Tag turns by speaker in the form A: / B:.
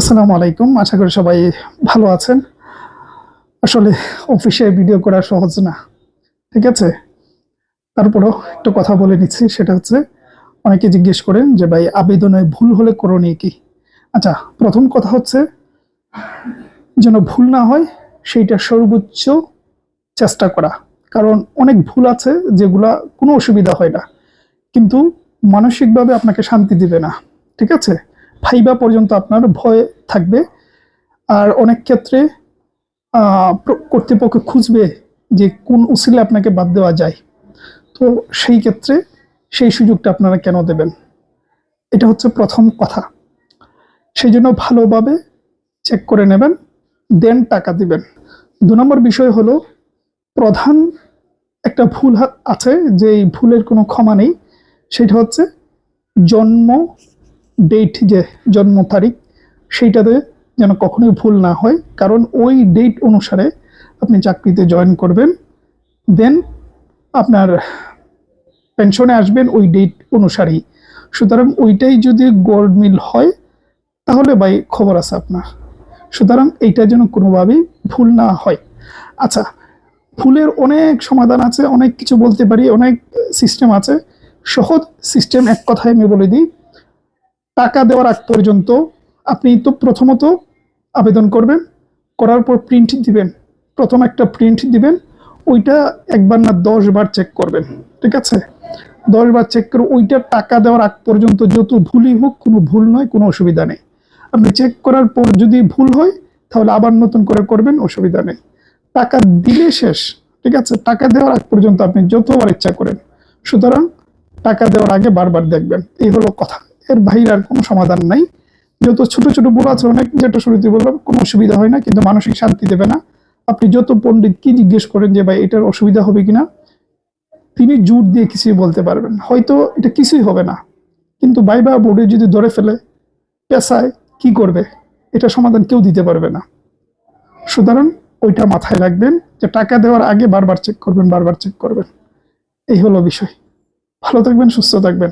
A: আসসালামু আলাইকুম। আশা করি সবাই ভালো আছেন। আসলে অফিসে ভিডিও করা সহজ না, ঠিক আছে? তারপরও একটু কথা বলে নিচ্ছি, সেটা হচ্ছে অনেকে জিজ্ঞেস করেন যে ভাই আবেদনে ভুল হলে করণীয় কি? আচ্ছা, প্রথম কথা হচ্ছে যেন ভুল না হয় সেইটা সর্বোচ্চ চেষ্টা করা। কারণ অনেক ভুল আছে যেগুলা কোনো অসুবিধা হয় না, কিন্তু মানসিকভাবে আপনাকে শান্তি দিবে না, ঠিক আছে? ভাইবা পর্যন্ত আপনার ভয় থাকবে। আর অনেক ক্ষেত্রে কর্তৃপক্ষ খুঁজবে যে কোন উসিলে আপনাকে বাদ দেওয়া যায়। তো সেই ক্ষেত্রে সেই সুযোগটা আপনারা কেন দেবেন? এটা হচ্ছে প্রথম কথা। সেই জন্য ভালোভাবে চেক করে নেবেন, দেন টাকা দিবেন। ২ নম্বর বিষয় হলো, প্রধান একটা ভুল আছে, যে এই ভুলের কোনো ক্ষমা নেই। সেটা হচ্ছে জন্ম ডেট, যে জন্ম তারিখ, সেইটাতে যেন কখনোই ভুল না হয়। কারণ ওই ডেট অনুসারে আপনি চাকরিতে জয়েন করবেন, দেন আপনার পেনশনে আসবেন ওই ডেট অনুসারেই। সুতরাং ওইটাই যদি গোলমিল হয় তাহলে ভাই খবর আছে আপনার। সুতরাং এইটা যেন কোনোভাবেই ভুল না হয়। আচ্ছা, ভুলের অনেক সমাধান আছে, অনেক কিছু বলতে পারি, অনেক সিস্টেম আছে। সহজ সিস্টেম এক কথায় আমি বলে দিই, টাকা দেওয়ার আগ পর্যন্ত আপনি তো প্রথমত আবেদন করবেন, করার পর প্রিন্ট দিবেন। প্রথম একটা প্রিন্ট দিবেন, ওইটা একবার না 10 বার চেক করবেন, ঠিক আছে? 10 বার চেক করে ওইটা টাকা দেওয়ার আগ পর্যন্ত যত ভুলই হোক, কোনো ভুল নয়, কোনো অসুবিধা নেই। আপনি চেক করার পর যদি ভুল হয় তাহলে আবার নতুন করে করবেন, অসুবিধা নেই। টাকা দিলে শেষ, ঠিক আছে? টাকা দেওয়ার আগ পর্যন্ত আপনি যতবার ইচ্ছা করেন। সুতরাং টাকা দেওয়ার আগে বারবার দেখবেন, এই হলো কথা। এর বাইরে আর কোনো সমাধান নাই। যত ছোট ছোট ভুল আছে অনেক, যেটা শুরুতে বললাম, কোনো অসুবিধা হয় না, কিন্তু মানসিক শান্তি দেবে না। আপনি যত পণ্ডিত কি জিজ্ঞেস করেন যে ভাই এটার অসুবিধা হবে কিনা, তিনি জোর দিয়ে কিছুই বলতে পারবেন, হয়তো এটা কিছুই হবে না, কিন্তু ভাইবা বোর্ডে যদি ধরে ফেলে পেশায় কি করবে, এটা সমাধান কেউ দিতে পারবে না। সুতরাং ওইটা মাথায় রাখবেন যে টাকা দেওয়ার আগে বারবার চেক করবেন, বারবার চেক করবেন। এই হলো বিষয়। ভালো থাকবেন, সুস্থ থাকবেন।